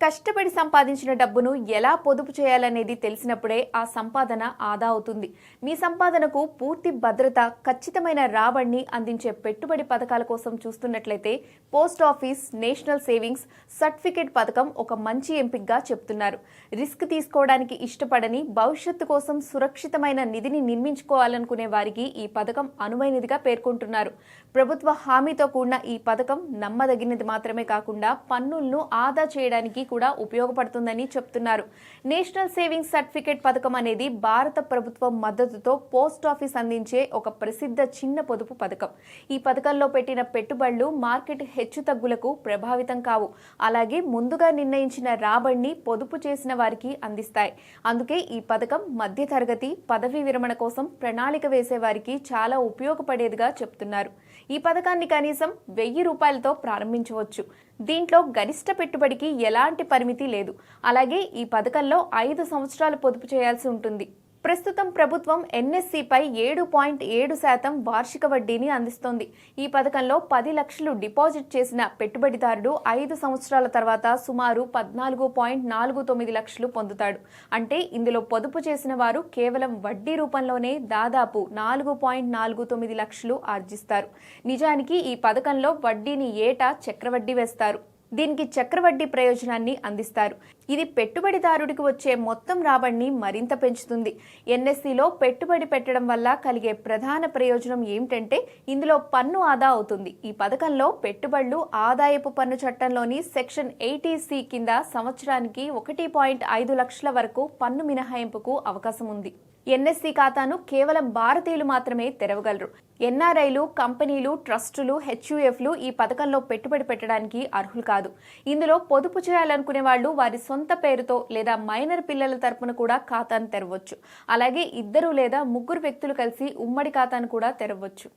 కష్టపడి సంపాదించిన డబ్బును ఎలా పొదుపు చేయాలనేది తెలిసినప్పుడే ఆ సంపాదన ఆదా అవుతుంది. మీ సంపాదనకు పూర్తి భద్రత, ఖచ్చితమైన రాబడిని అందించే పెట్టుబడి పథకాల కోసం చూస్తున్నట్లయితే post office national savings certificate పథకం ఒక మంచి ఎంపికగా చెప్తున్నారు. రిస్క్ తీసుకోవడానికి ఇష్టపడని, భవిష్యత్తు కోసం సురక్షితమైన నిధిని నిర్మించుకోవాలనుకునే వారికి ఈ పథకం అనువైనదిగా పేర్కొంటున్నారు. ప్రభుత్వ హామీతో కూడిన ఈ పథకం నమ్మదగినది మాత్రమే కాకుండా పన్నులను ఆదా చేయడానికి కూడా ఉపయోగపడుతుందని చెప్తున్నారు. నేషనల్ సేవింగ్స్ సర్టిఫికేట్ పథకం అనేది భారత ప్రభుత్వం మద్దతుతో పోస్ట్ ఆఫీస్ అందించే ఒక ప్రసిద్ధ చిన్న పొదుపు పథకం. ఈ పథకంలో పెట్టిన పెట్టుబడులు మార్కెట్ హెచ్చుతగ్గులకు ప్రభావితం కావు. అలాగే ముందుగా నిర్ణయించిన రాబడిని పొదుపు చేసిన వారికి అందిస్తాయి. అందుకే ఈ పథకం మధ్యతరగతి, పదవీ విరమణ కోసం ప్రణాళిక వేసే వారికి చాలా ఉపయోగపడేదిగా చెప్తున్నారు. ఈ పథకాన్ని కనీసం ₹1000తో ప్రారంభించవచ్చు. దీంట్లో గరిష్ట పెట్టుబడికి ఎలాంటి పరిమితి లేదు. అలాగే ఈ పథకంలో 5 సంవత్సరాలు పొదుపు చేయాల్సి ఉంటుంది. ప్రస్తుతం ప్రభుత్వం ఎన్ఎస్సిపై 7.7% వార్షిక వడ్డీని అందిస్తోంది. ఈ పథకంలో 10 లక్షలు డిపాజిట్ చేసిన పెట్టుబడిదారుడు 5 సంవత్సరాల తర్వాత సుమారు 14.49 లక్షలు పొందుతాడు. అంటే ఇందులో పొదుపు చేసిన వారు కేవలం వడ్డీ రూపంలోనే దాదాపు 4.49 లక్షలు ఆర్జిస్తారు. నిజానికి ఈ పథకంలో వడ్డీని ఏటా చక్రవడ్డీ వేస్తారు. దీనికి చక్రవడ్డీ ప్రయోజనాన్ని అందిస్తారు. ఇది పెట్టుబడిదారుడికి వచ్చే మొత్తం రాబడిని మరింత పెంచుతుంది. ఎన్ఎస్సిలో పెట్టుబడి పెట్టడం వల్ల కలిగే ప్రధాన ప్రయోజనం ఏమిటంటే ఇందులో పన్ను ఆదా అవుతుంది. ఈ పథకంలో పెట్టుబడులు ఆదాయపు పన్ను చట్టంలోని సెక్షన్ 80C కింద సంవత్సరానికి 1.5 లక్షల వరకు పన్ను మినహాయింపుకు అవకాశం ఉంది. ఎన్ఎస్సి ఖాతాను కేవలం భారతీయులు మాత్రమే తెరవగలరు. ఎన్ఆర్ఐలు, కంపెనీలు, ట్రస్టులు, హెచ్యుఎఫ్లు ఈ పథకంలో పెట్టుబడి పెట్టడానికి అర్హులు కాదు. ఇందులో పొదుపు చేయాలనుకునే వాళ్ళు వారి సొంత పేరుతో లేదా మైనర్ పిల్లల తరపున కూడా ఖాతాను తెరవచ్చు. అలాగే 2 లేదా 3 వ్యక్తులు కలిసి ఉమ్మడి ఖాతాను కూడా తెరవచ్చు.